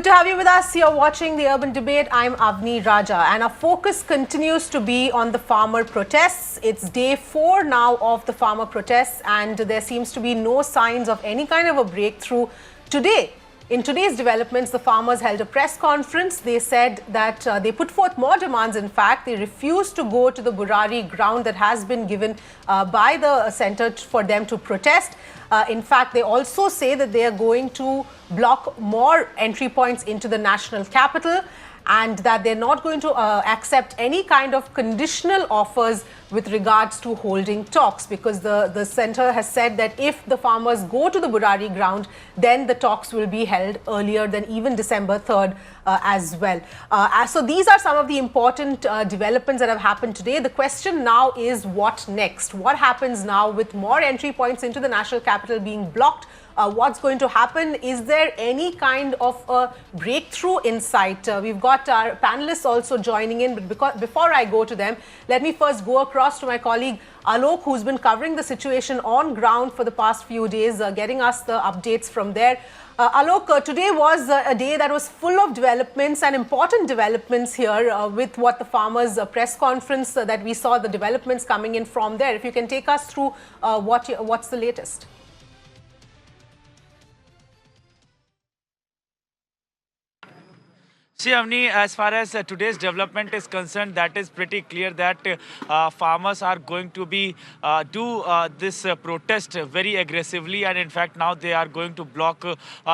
Good to have you with us. You're watching the Urban Debate. I'm Avni Raja, and our focus continues to be on the farmer protests. It's day 4 now of the farmer protests, and there seems to be no signs of any kind of a breakthrough today. In today's developments, the farmers held a press conference. They said that they put forth more demands. In fact, they refused to go to the Burari ground that has been given by the centre for them to protest. In fact, they also say that they are going to block more entry points into the national capital, and that they're not going to accept any kind of conditional offers with regards to holding talks, because the centre has said that if the farmers go to the Burari ground, then the talks will be held earlier than even December 3rd as well. So these are some of the important developments that have happened today. The question now is, what next? What happens now with more entry points into the national capital being blocked? What's going to happen? Is there any kind of a breakthrough in sight? We've got our panelists also joining in, but before I go to them, let me first go across to my colleague Alok, who's been covering the situation on ground for the past few days, getting us the updates from there. Alok, today was a day that was full of developments and important developments here with what the farmers' press conference that we saw, the developments coming in from there. If you can take us through what's the latest? See, Avni, as far as today's development is concerned, that is pretty clear that farmers are going to be do this protest very aggressively, and in fact now they are going to block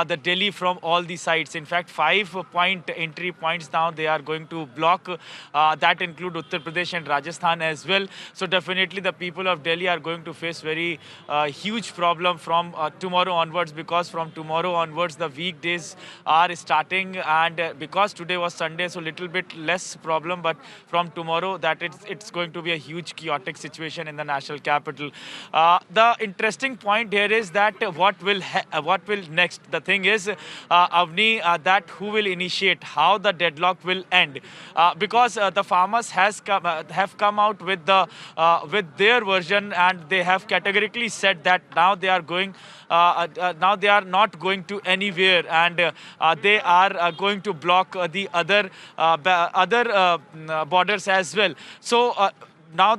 the Delhi from all the sides. In fact, 5-point entry points now they are going to block. That include Uttar Pradesh and Rajasthan as well. So definitely the people of Delhi are going to face very huge problem from tomorrow onwards, because from tomorrow onwards the weekdays are starting, and because today was Sunday, so little bit less problem, but from tomorrow that it's going to be a huge chaotic situation in the national capital. The interesting point here is that what will next. The thing is, Avni, that who will initiate, how the deadlock will end, because the farmers have come out with their version, and they have categorically said that now they are going. Now they are not going to anywhere, and they are going to block the other borders as well. So now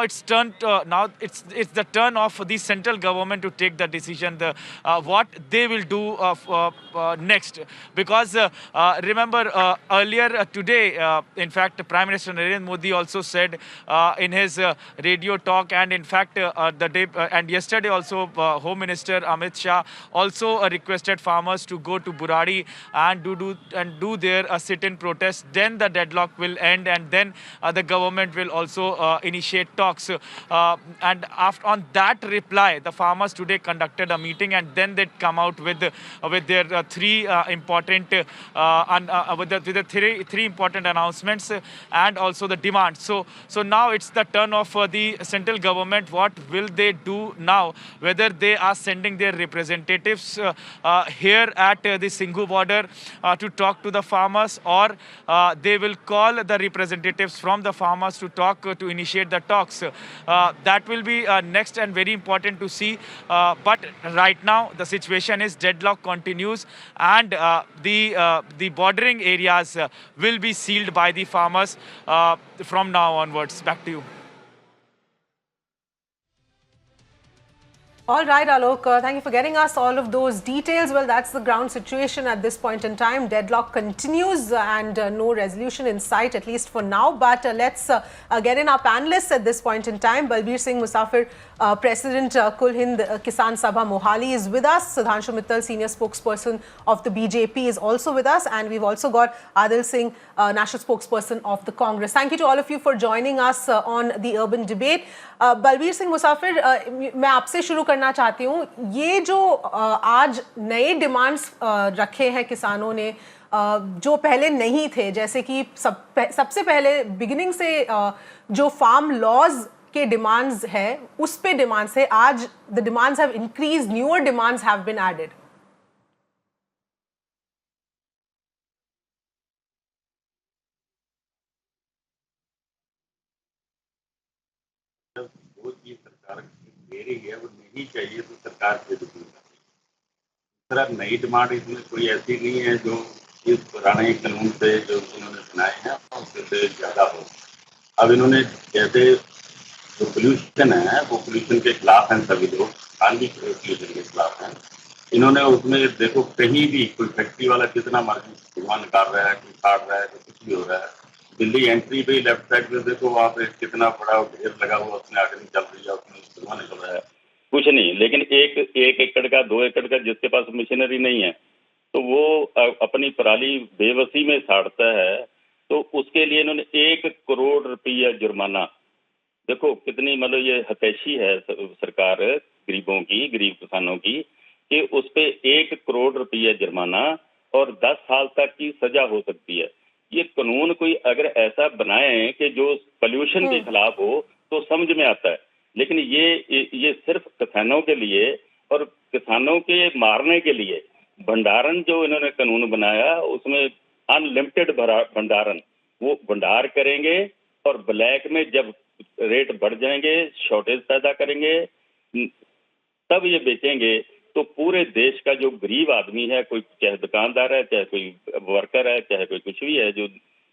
it's the turn of the central government to take the decision what they will do next, because remember earlier today, in fact, Prime Minister Narendra Modi also said in his radio talk, and in fact the day and yesterday also Home Minister Amit Shah also requested farmers to go to Burari and do their sit-in protest. Then the deadlock will end, and then the government will also initiate talks. And on that reply, the farmers today conducted a meeting, and then they come out with their three important three important announcements and also the demands. So now it's the turn of the central government. What will they do now? Whether they are sending their representatives here at the Singh border to talk to the farmers, or they will call the representatives from the farmers to talk to initiate the talks. That will be next and very important to see. But right now the situation is deadlock continues, and the bordering areas will be sealed by the farmers from now onwards. Back to you. All right, Alok, thank you for getting us all of those details. Well, that's the ground situation at this point in time. Deadlock continues and no resolution in sight, at least for now. But let's get in our panelists at this point in time. Balbir Singh Musafir, President Kul Hind Kisan Sabha Mohali is with us. Sudhanshu Mittal, Senior Spokesperson of the BJP, is also with us. And we've also got Adil Singh, National Spokesperson of the Congress. Thank you to all of you for joining us on the Urban Debate. Balbir Singh मुसाफिर, मैं आपसे शुरू करना चाहती हूँ. ये जो आज नए डिमांड्स रखे हैं किसानों ने, जो पहले नहीं थे, जैसे कि सबसे पहले बिगिनिंग से जो फार्म लॉज के डिमांड्स है, उस पे डिमांड्स है. आज the demands have increased, newer demands have been added. वो चीज सरकार दे रही है वो नहीं चाहिए तो सरकार से दूसरा नई डिमांड इसमें कोई ऐसी नहीं है जो इस पुराने कानून से जो इन्होंने बनाए हैं उससे ज्यादा हो। अब इन्होंने जैसे जो पोल्यूशन है वो पोल्यूशन के खिलाफ हैं सभी लोग, खान भी पोल्यूशन के खिलाफ हैं। इन्होंने उसमें देखो कहीं भी कोई फैक्ट्री वाला कितना मर्जी धुआं निकाल रहा है, कोई काट रहा है, तो कुछ भी हो रहा है। दिल्ली एंट्री पे लेफ्ट साइड पे देखो वहाँ पे कितना बड़ा ढेर लगा हुआ, उसमें आग नहीं चल रही है, उसमें धुआं निकल रहा है, कुछ नहीं। लेकिन एक एकड़ का 2 एकड़ का जिसके पास मशीनरी नहीं है तो वो अपनी पराली बेबसी में साड़ता है, तो उसके लिए इन्होंने 1 करोड़ रुपया जुर्माना। देखो कितनी मतलब ये हतैशी है सरकार गरीबों की, गरीब किसानों की, कि उस पे 1 करोड़ रुपया जुर्माना और 10 साल तक की सजा हो सकती है। ये कानून कोई अगर ऐसा बनाए कि जो पोल्यूशन के खिलाफ हो तो समझ में आता है, लेकिन ये सिर्फ किसानों के लिए और किसानों के मारने के लिए भंडारण जो इन्होंने कानून बनाया उसमें अनलिमिटेड भंडारण, वो भंडार करेंगे और ब्लैक में जब रेट बढ़ जाएंगे, शॉर्टेज पैदा करेंगे, तब ये बेचेंगे। तो पूरे देश का जो गरीब आदमी है, कोई चाहे दुकानदार है, चाहे कोई वर्कर है, चाहे कोई कुछ भी है, जो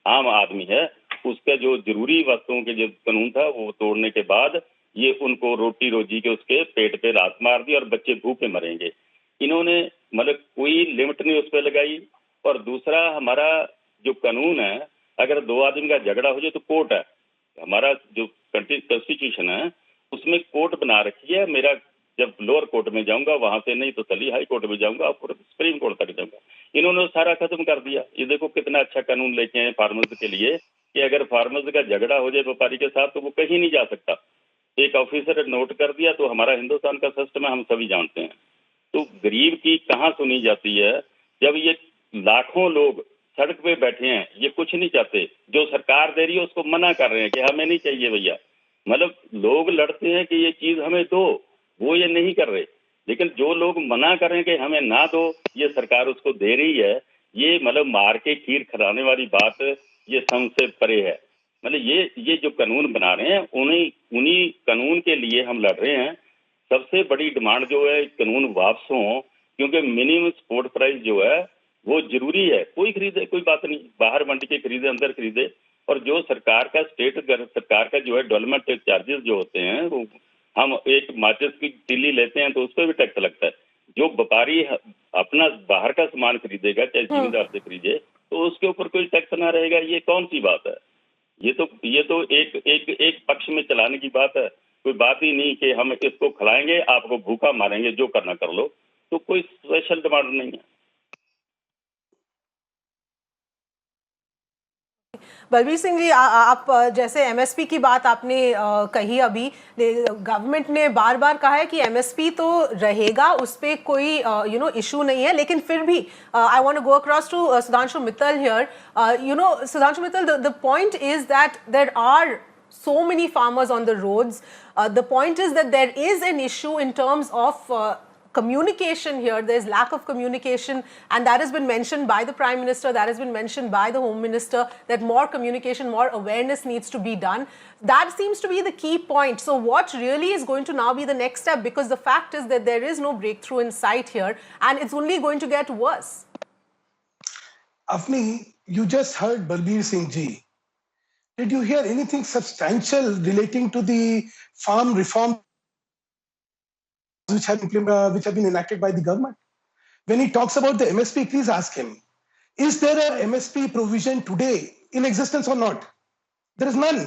आम आदमी है, उसका जो जरूरी वस्तुओं के जो कानून था वो तोड़ने के बाद ये उनको रोटी रोजी के उसके पेट पे लात मार दी और बच्चे भूखे मरेंगे। इन्होंने मतलब कोई लिमिट नहीं उस पर लगाई। और दूसरा, हमारा जो कानून है, अगर 2 आदमी का झगड़ा हो जाए तो कोर्ट है, हमारा जो कॉन्स्टिट्यूशन है उसमें कोर्ट बना रखी है। मेरा जब लोअर कोर्ट में जाऊंगा वहां से नहीं तो चली हाई कोर्ट में जाऊंगा और सुप्रीम कोर्ट तक जाऊंगा। इन्होंने सारा खत्म कर दिया। ये देखो कितना अच्छा कानून लेके आए फार्मर्स के लिए कि अगर फार्मर्स का झगड़ा हो जाए व्यापारी के साथ तो वो कहीं नहीं जा सकता। एक ऑफिसर नोट कर दिया तो हमारा हिंदुस्तान का सिस्टम है, हम सभी जानते हैं। तो गरीब की कहाँ सुनी जाती है जब ये लाखों लोग सड़क पे बैठे हैं, ये कुछ नहीं चाहते, जो सरकार दे रही है उसको मना कर रहे हैं कि हमें नहीं चाहिए भैया। मतलब लोग लड़ते हैं कि ये चीज हमें दो, वो ये नहीं कर रहे, लेकिन जो लोग मना कर रहे हैं कि हमें ना दो, ये सरकार उसको दे रही है। ये मतलब मार के खीर खिलाने वाली बात ये समझ से परे है। मतलब ये जो कानून बना रहे हैं उन्हीं कानून के लिए हम लड़ रहे हैं। सबसे बड़ी डिमांड जो है कानून वापस हो, क्योंकि मिनिमम सपोर्ट प्राइस जो है वो जरूरी है। कोई खरीदे कोई बात नहीं, बाहर मंडी के खरीदे, अंदर खरीदे। और जो सरकार का सरकार का जो है डेवलपमेंट चार्जेस जो होते हैं, वो हम एक माचिस की तिल्ली लेते हैं तो उस पर भी टैक्स लगता है। जो व्यापारी अपना बाहर का सामान खरीदेगा, चाहे जिम्मेदार से खरीदे, तो उसके ऊपर कोई टैक्स ना रहेगा। ये कौन सी बात है? ये तो एक पक्ष में चलाने की बात है। कोई बात ही नहीं कि हम इसको खिलाएंगे, आपको भूखा मारेंगे, जो करना कर लो। तो कोई स्पेशल डिमांड नहीं है। बलबीर सिंह जी, आप जैसे एमएसपी की बात आपने कही, अभी गवर्नमेंट ने बार बार कहा है कि एमएसपी तो रहेगा, उस पर कोई इशू नहीं है, लेकिन फिर भी I want to go across to Sudhanshu Mittal here. Sudhanshu Mittal, the point is that there are so many farmers on the roads. The point is that there is an issue in terms of communication here. There's lack of communication, and that has been mentioned by the Prime Minister, that has been mentioned by the Home Minister, that more communication, more awareness needs to be done. That seems to be the key point. So what really is going to now be the next step? Because the fact is that there is no breakthrough in sight here, and it's only going to get worse. Afni, you just heard Balbir Singh ji. Did you hear anything substantial relating to the farm reform which have been enacted by the government? When he talks about the MSP, please ask him, is there a MSP provision today in existence or not? There is none.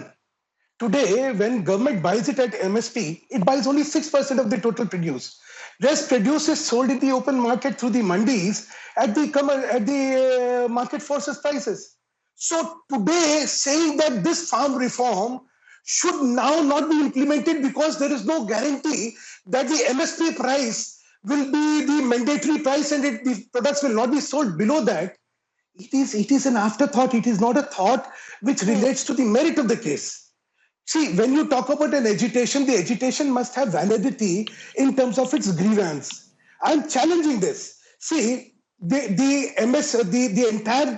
Today, when government buys it at MSP, it buys only 6% of the total produce. Rest produce is sold in the open market through the mandis at the market forces prices. So today, saying that this farm reform should now not be implemented because there is no guarantee that the MSP price will be the mandatory price and the products will not be sold below that, it is an afterthought. It is not a thought which relates to the merit of the case. See, when you talk about an agitation, the agitation must have validity in terms of its grievance. I'm challenging this. See, the entire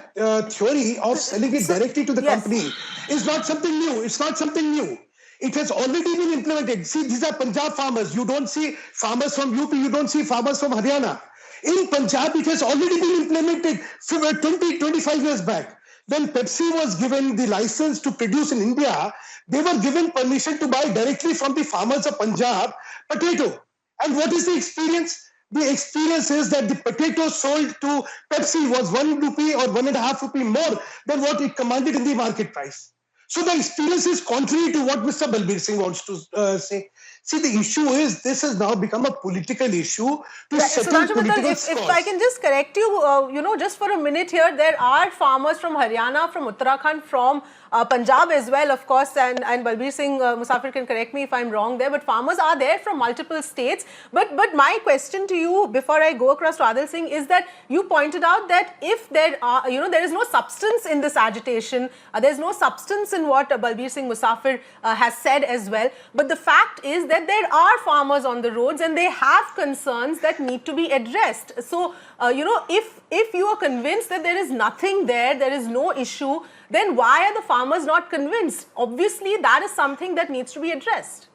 theory of selling it directly to the company is not something new. It's not something new. It has already been implemented. See, these are Punjab farmers. You don't see farmers from UP. You don't see farmers from Haryana. In Punjab, it has already been implemented 25 years back. When Pepsi was given the license to produce in India, they were given permission to buy directly from the farmers of Punjab potato. And what is the experience? The experience is that the potato sold to Pepsi was 1 rupee or 1.5 rupee more than what it commanded in the market price. So the experience is contrary to what Mr. Balbir Singh wants to say. See, the issue is this has now become a political issue to settle political if I can just correct you, just for a minute here, there are farmers from Haryana, from Uttarakhand, from Punjab as well, of course, and Balbir Singh Musafir can correct me if I'm wrong there, but farmers are there from multiple states. But my question to you before I go across to Adil Singh is that you pointed out that if there are, there is no substance in this agitation, there's no substance in what Balbir Singh Musafir has said as well. But the fact is that there are farmers on the roads and they have concerns that need to be addressed. So, if you are convinced that there is nothing there is no issue, then why are the farmers not convinced? Obviously, that is something that needs to be addressed.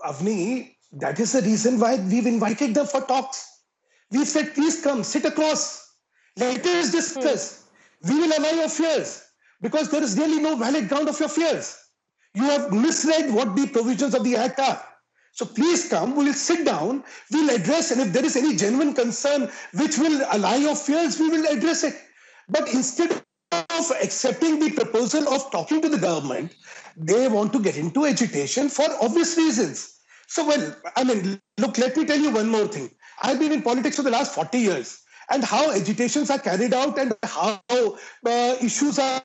Avni, that is the reason why we've invited them for talks. We've said, please come, sit across. Let us discuss. We will allay your fears because there is really no valid ground of your fears. You have misread what the provisions of the Act are. So please come, we'll sit down, we'll address, and if there is any genuine concern which will allay your fears, we will address it. But instead of accepting the proposal of talking to the government, they want to get into agitation for obvious reasons. So, look, let me tell you one more thing. I've been in politics for the last 40 years, and how agitations are carried out and how issues are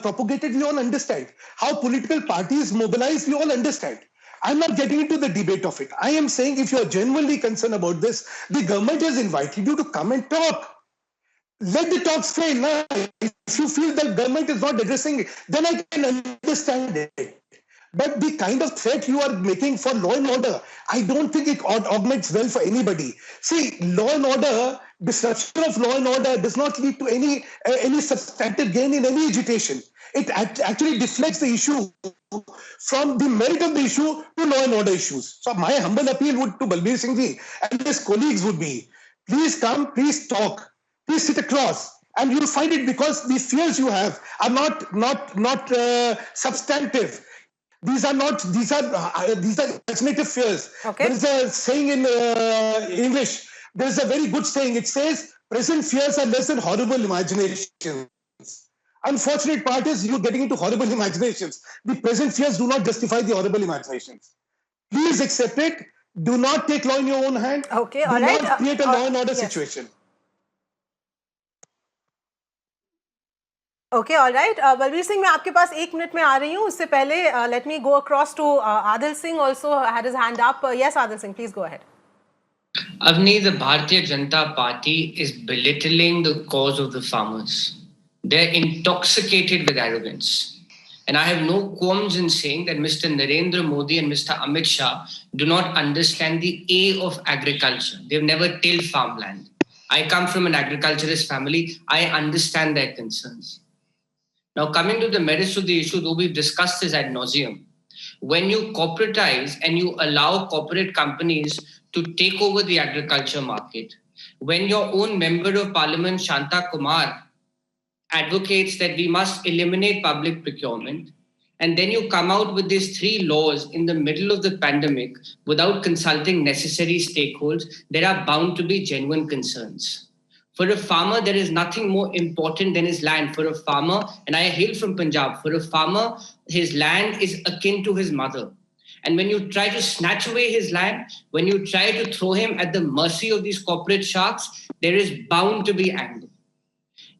propagated, we all understand. How political parties mobilize, we all understand. I'm not getting into the debate of it. I am saying if you're genuinely concerned about this, the government has invited you to come and talk. Let the talks fail. Now, if you feel that government is not addressing it, then I can understand it. But the kind of threat you are making for law and order, I don't think it augments well for anybody. See, law and order, disruption of law and order does not lead to any substantive gain in any agitation. It actually deflects the issue from the merit of the issue to law and order issues. So my humble appeal would to Balbir Singh ji and his colleagues would be, please come, please talk, please sit across. And you'll find it because the fears you have are not substantive. These are imaginative fears. Okay. There is a saying in English. There is a very good saying. It says, "Present fears are less than horrible imaginations." Unfortunate part is you're getting into horrible imaginations. The present fears do not justify the horrible imaginations. Please accept it. Do not take law in your own hand. Okay, all right. Do not create a law and order situation. Okay, all right. Balbir Singh, मैं आपके पास 1 minute में आ रही हूँ. उससे पहले let me go across to Adil Singh also had his hand up. Yes, Adil Singh, please go ahead. Avni, the Bharatiya Janata Party is belittling the cause of the farmers. They're intoxicated with arrogance. And I have no qualms in saying that Mr. Narendra Modi and Mr. Amit Shah do not understand the A of agriculture. They've never tilled farmland. I come from an agriculturist family. I understand their concerns. Now, coming to the merits of the issue, though we've discussed this ad nauseum, when you corporatize and you allow corporate companies to take over the agriculture market, when your own Member of Parliament, Shanta Kumar, advocates that we must eliminate public procurement, and then you come out with these 3 laws in the middle of the pandemic without consulting necessary stakeholders, there are bound to be genuine concerns. For a farmer, there is nothing more important than his land. For a farmer, and I hail from Punjab, for a farmer, his land is akin to his mother. And when you try to snatch away his land, when you try to throw him at the mercy of these corporate sharks, there is bound to be anger.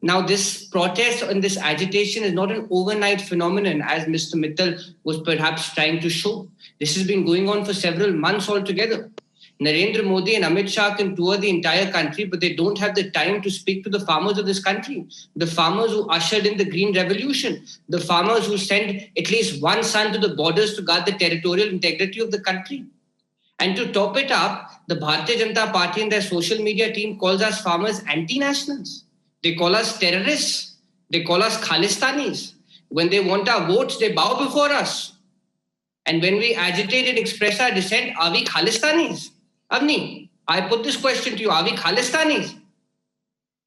Now, this protest and this agitation is not an overnight phenomenon, as Mr. Mittal was perhaps trying to show. This has been going on for several months altogether. Narendra Modi and Amit Shah can tour the entire country, but they don't have the time to speak to the farmers of this country. The farmers who ushered in the Green Revolution, the farmers who sent at least one son to the borders to guard the territorial integrity of the country. And to top it up, the Bharatiya Janata Party and their social media team calls us farmers anti-nationals. They call us terrorists. They call us Khalistanis. When they want our votes, they bow before us. And when we agitate and express our dissent, are we Khalistanis? Avni, I put this question to you. Are we Khalistanis?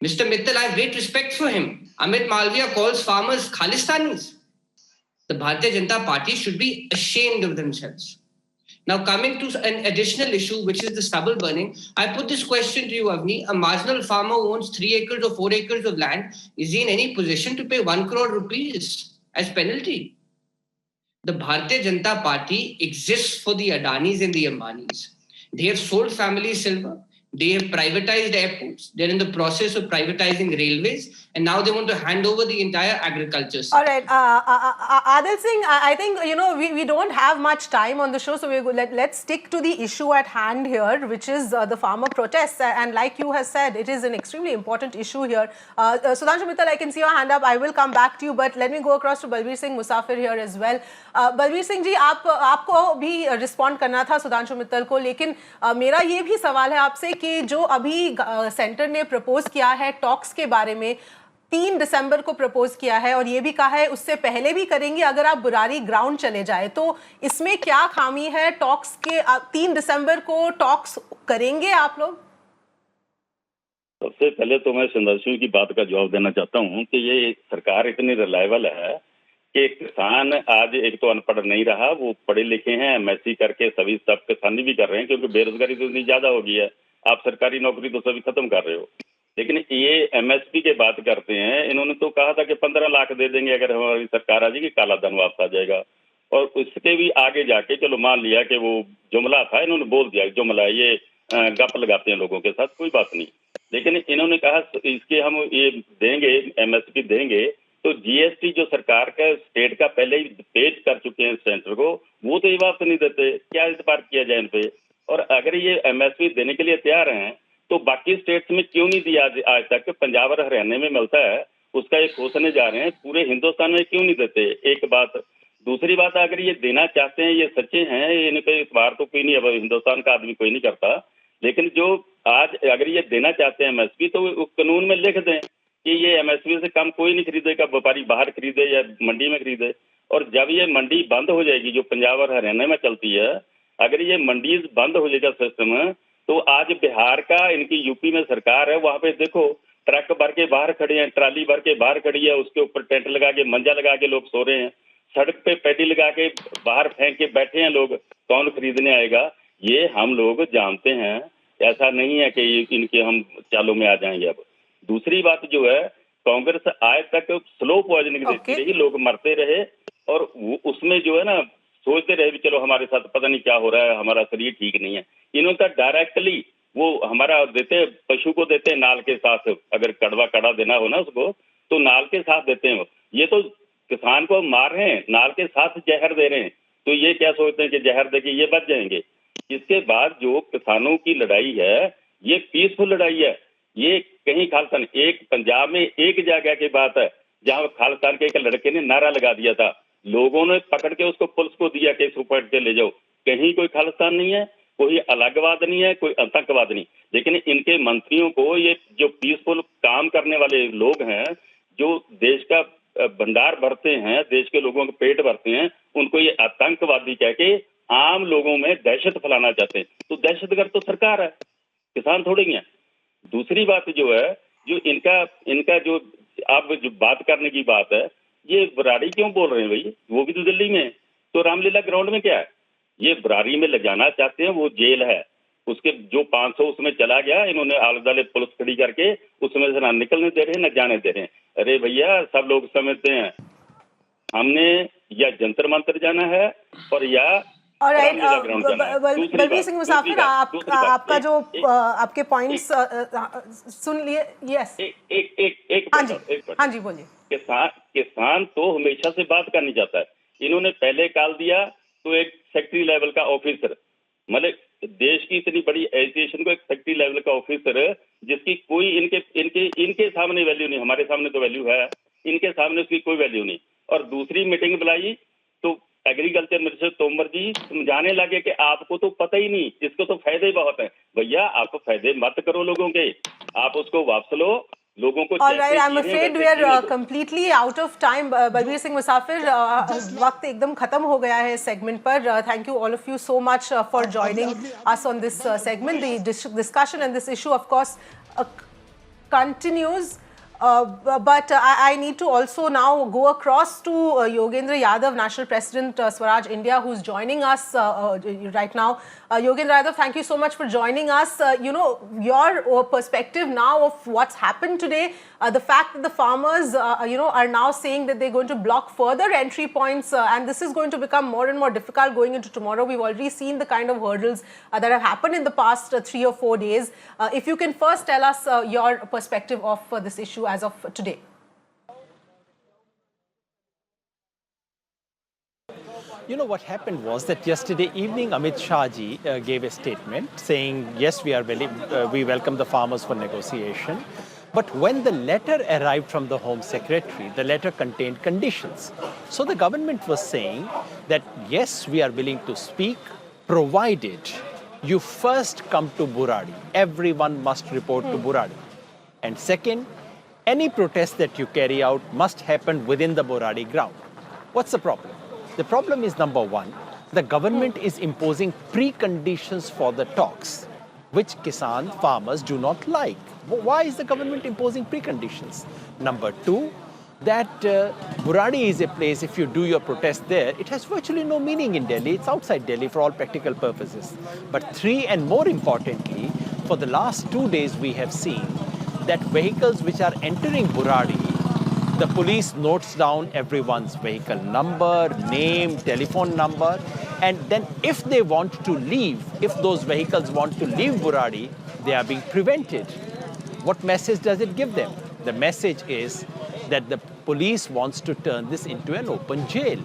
Mr. Mittal, I have great respect for him. Amit Malviya calls farmers Khalistanis. The Bharatiya Janata Party should be ashamed of themselves. Now, coming to an additional issue, which is the stubble burning, I put this question to you, Avni. A marginal farmer who owns 3 acres or 4 acres of land, is he in any position to pay 1 crore rupees as penalty? The Bharatiya Janata Party exists for the Adanis and the Ambanis. They have sold family silver. They have privatized airports. They're in the process of privatizing railways. And now they want to hand over the entire agriculture sector. All right, Adil Singh, I think, we don't have much time on the show, so let's stick to the issue at hand here, which is the farmer protests. And like you have said, it is an extremely important issue here. Sudhanshu Mittal, I can see your hand up. I will come back to you, but let me go across to Balbir Singh Musafir here as well. Balbir Singh जी, आपको भी respond करना था सुधांशु मित्तल को, लेकिन मेरा ये भी सवाल है आपसे कि जो अभी सेंटर ने प्रपोज किया है टॉक्स के बारे में, 3 दिसंबर को प्रपोज किया है और ये भी कहा है उससे पहले भी करेंगे अगर आप बुरारी ग्राउंड चले जाए, तो इसमें क्या खामी है? टॉक्स के 3 दिसंबर को टॉक्स करेंगे आप लोग? सबसे पहले तो मैं संदर्शकों की बात का जवाब देना चाहता हूं कि ये सरकार इतनी रिलायबल है कि किसान आज एक तो अनपढ़ नहीं रहा, वो पढ़े लिखे हैं, एमएससी करके सभी सब किसानी भी कर रहे हैं, क्योंकि बेरोजगारी तो इतनी ज्यादा हो गई है। आप सरकारी नौकरी तो सभी खत्म कर रहे हो, लेकिन ये एमएसपी की बात करते हैं। इन्होंने तो कहा था कि 15 लाख दे देंगे अगर हमारी सरकार आ जाएगी, काला धन वापस आ जाएगा। और उसके भी आगे जाके चलो मान लिया कि वो जुमला था, इन्होंने बोल दिया जुमला, ये गप लगाते हैं लोगों के साथ, कोई बात नहीं। लेकिन इन्होंने कहा इसके हम ये देंगे, एमएसपी देंगे, तो जीएसटी जो सरकार का स्टेट का पहले ही पेश कर चुके हैं सेंटर को, वो तो ये वापस नहीं देते। क्या इतबार किया जाए इन पे? और अगर ये एमएसपी देने के लिए तैयार हैं तो बाकी स्टेट्स में क्यों नहीं दिया आज तक? पंजाब और हरियाणा में मिलता है, उसका एक घोषणे जा रहे हैं, पूरे हिंदुस्तान में क्यों नहीं देते? एक बात। दूसरी बात, अगर ये देना चाहते हैं, ये सच्चे हैं, इन पे इतबार तो कोई नहीं, अब हिंदुस्तान का आदमी कोई नहीं करता, लेकिन जो आज अगर ये देना चाहते हैं एमएसपी, तो कानून में लिख दें कि ये एमएसपी से कम कोई नहीं खरीदेगा, व्यापारी बाहर खरीदे या मंडी में खरीदे। और जब ये मंडी बंद हो जाएगी जो पंजाब और हरियाणा में चलती है, अगर ये मंडी बंद हो जाएगा सिस्टम, तो आज बिहार का इनकी यूपी में सरकार है, वहां पे देखो ट्रक भर के बाहर खड़े हैं, ट्राली भर के बाहर खड़ी है, उसके ऊपर टेंट लगा के मंजा लगा के लोग सो रहे हैं, सड़क पे पैडी लगा के बाहर फेंक के बैठे हैं लोग, कौन खरीदने आएगा? ये हम लोग जानते हैं, ऐसा नहीं है कि इनके हम चालों में आ जाएंगे। अब दूसरी बात जो है, कांग्रेस आज तक स्लो पॉइजनिंग देती रही, लोग मरते रहे, और उसमें जो है ना सोचते रहे भी चलो हमारे साथ पता नहीं क्या हो रहा है, हमारा शरीर ठीक नहीं है। इन्होंने तो डायरेक्टली वो हमारा देते, पशु को देते हैं नाल के साथ, अगर कड़वा कड़ा देना हो ना उसको, तो नाल के साथ देते हैं। ये तो किसान को मार रहे हैं, नाल के साथ जहर दे रहे हैं, तो ये क्या सोचते हैं कि जहर दे के ये बच जाएंगे? इसके बाद जो किसानों की लड़ाई है, ये पीसफुल लड़ाई है। ये कहीं खालिस्तान, एक पंजाब में एक जगह की बात है जहां खालिस्तान के एक लड़के ने नारा लगा दिया था, लोगों ने पकड़ के उसको पुलिस को दिया केस ऊपर के ले जाओ। कहीं कोई खालिस्तान नहीं है, कोई अलगवाद नहीं है, कोई आतंकवाद नहीं। लेकिन इनके मंत्रियों को, ये जो पीसफुल काम करने वाले लोग हैं, जो देश का भंडार भरते हैं, देश के लोगों के पेट भरते हैं, उनको ये आतंकवादी कह के आम लोगों में दहशत फैलाना चाहते हैं। तो दहशतगर्द तो सरकार है, किसान थोड़ी है। दूसरी बात जो है, जो इनका जो अब जो बात करने की बात है, ये बुरारी क्यों बोल रहे हैं भाई? वो भी तो दिल्ली में, तो रामलीला ग्राउंड में क्या है? ये बुरारी में ले जाना चाहते हैं, वो जेल है, उसके जो 500 उसमें चला गया, इन्होंने आले दुआले पुलिस खड़ी करके उसमें से ना निकलने दे रहे, ना जाने दे रहे हैं। अरे भैया, सब लोग समझते हैं हमने या जंतर मंतर जाना है और या बलबीर सिंह मुसाफिर, आपका जो आपके पॉइंट्स सुन लिए। यस, एक हाँ जी बोलिए। किसान तो हमेशा से बात करनी चाहता है। इन्होंने पहले काल दिया तो एक सेक्रेटरी लेवल का ऑफिसर, मतलब देश की इतनी बड़ी एजुकेशन को एक सेक्रेटरी लेवल का ऑफिसर, जिसकी कोई इनके सामने वैल्यू नहीं, हमारे सामने तो वैल्यू है, इनके सामने उसकी कोई वैल्यू नहीं। और दूसरी मीटिंग बुलाई तो एग्रीकल्चर मिनिस्टर तोमर जी समझाने लगे कि आपको तो पता ही नहीं, इसको तो फायदे बहुत है। भैया, आप फायदे मत करो लोगों के, आप उसको वापस लो, लोगों को All right, I'm afraid we are completely out of time. Balbir Singh Musafir, वक्त एकदम खत्म हो गया है segment पर. Thank you all of you so much for joining us on this segment. The discussion and this issue, of course, continues. But I need to also now go across to Yogendra Yadav, National President, Swaraj India, who's joining us right now. Yogendra Yadav, thank you so much for joining us. Your perspective now of what's happened today, the fact that the farmers, are now saying that they're going to block further entry points, and this is going to become more and more difficult going into tomorrow. We've already seen the kind of hurdles that have happened in the past 3 or 4 days. If you can first tell us your perspective of this issue as of today. What happened was that yesterday evening Amit Shah ji gave a statement saying, yes, we welcome the farmers for negotiation. But when the letter arrived from the Home Secretary, the letter contained conditions. So the government was saying that, yes, we are willing to speak, provided you first come to Burari. Everyone must report to Burari. And second, any protest that you carry out must happen within the Burari ground. What's the problem? The problem is, number one, the government is imposing preconditions for the talks, which Kisan farmers do not like. Why is the government imposing preconditions? Number two, that Burari is a place, if you do your protest there, it has virtually no meaning in Delhi. It's outside Delhi for all practical purposes. But three, and more importantly, for the last 2 days we have seen that vehicles which are entering Burari, the police notes down everyone's vehicle number, name, telephone number, and then if they want to leave, if those vehicles want to leave Burari, they are being prevented. What message does it give them? The message is that the police wants to turn this into an open jail.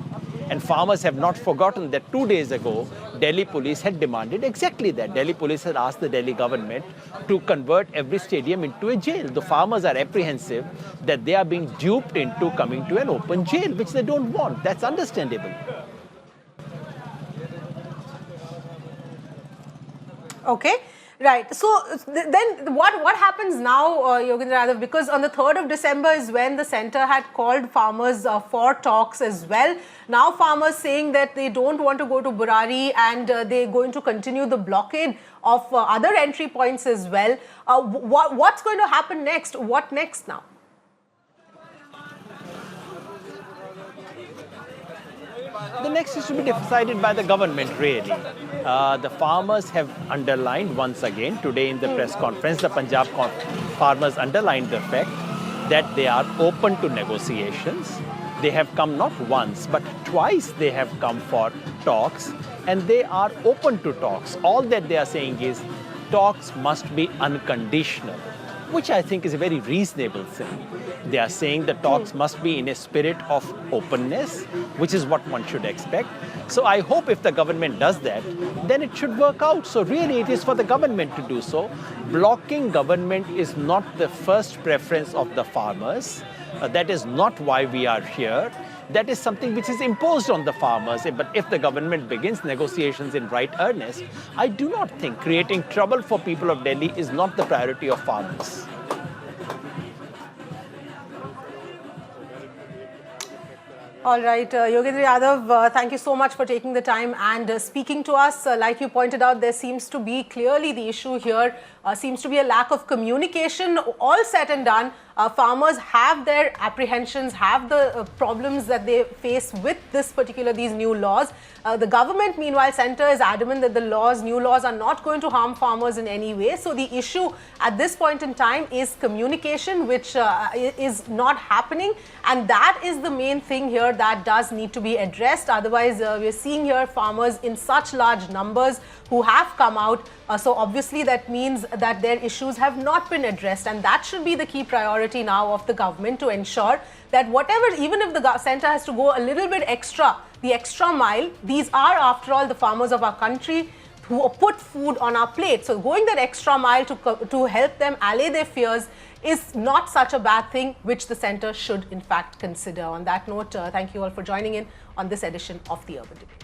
And farmers have not forgotten that 2 days ago, Delhi police had demanded exactly that. Delhi police had asked the Delhi government to convert every stadium into a jail. The farmers are apprehensive that they are being duped into coming to an open jail, which they don't want. That's understandable. Okay. Right. So then what happens now, Yogendra Yadav? Because on the 3rd of December is when the centre had called farmers for talks as well. Now farmers saying that they don't want to go to Burari and they're going to continue the blockade of other entry points as well. What's going to happen next? What next now? The next is to be decided by the government, really. The farmers have underlined once again today in the press conference, the Punjab farmers underlined the fact that they are open to negotiations. They have come not once, but twice they have come for talks, and they are open to talks. All that they are saying is talks must be unconditional, which I think is a very reasonable thing. They are saying the talks must be in a spirit of openness, which is what one should expect. So I hope if the government does that, then it should work out. So really it is for the government to do so. Blocking government is not the first preference of the farmers. That is not why we are here. That is something which is imposed on the farmers. But if the government begins negotiations in right earnest, I do not think creating trouble for people of Delhi is not the priority of farmers. All right, Yogendra Yadav, thank you so much for taking the time and speaking to us. Like you pointed out, there seems to be clearly the issue here, seems to be a lack of communication. All said and done, farmers have their apprehensions, have the problems that they face with these new laws. The government, meanwhile, centre is adamant that the new laws are not going to harm farmers in any way. So the issue at this point in time is communication, which is not happening. And that is the main thing here that does need to be addressed. Otherwise, we're seeing here farmers in such large numbers who have come out. So obviously that means that their issues have not been addressed, and that should be the key priority now of the government, to ensure that whatever, even if the centre has to go a little bit extra, the extra mile, these are after all the farmers of our country who put food on our plate. So going that extra mile to help them allay their fears is not such a bad thing, which the centre should in fact consider. On that note, thank you all for joining in on this edition of The Urban Debate.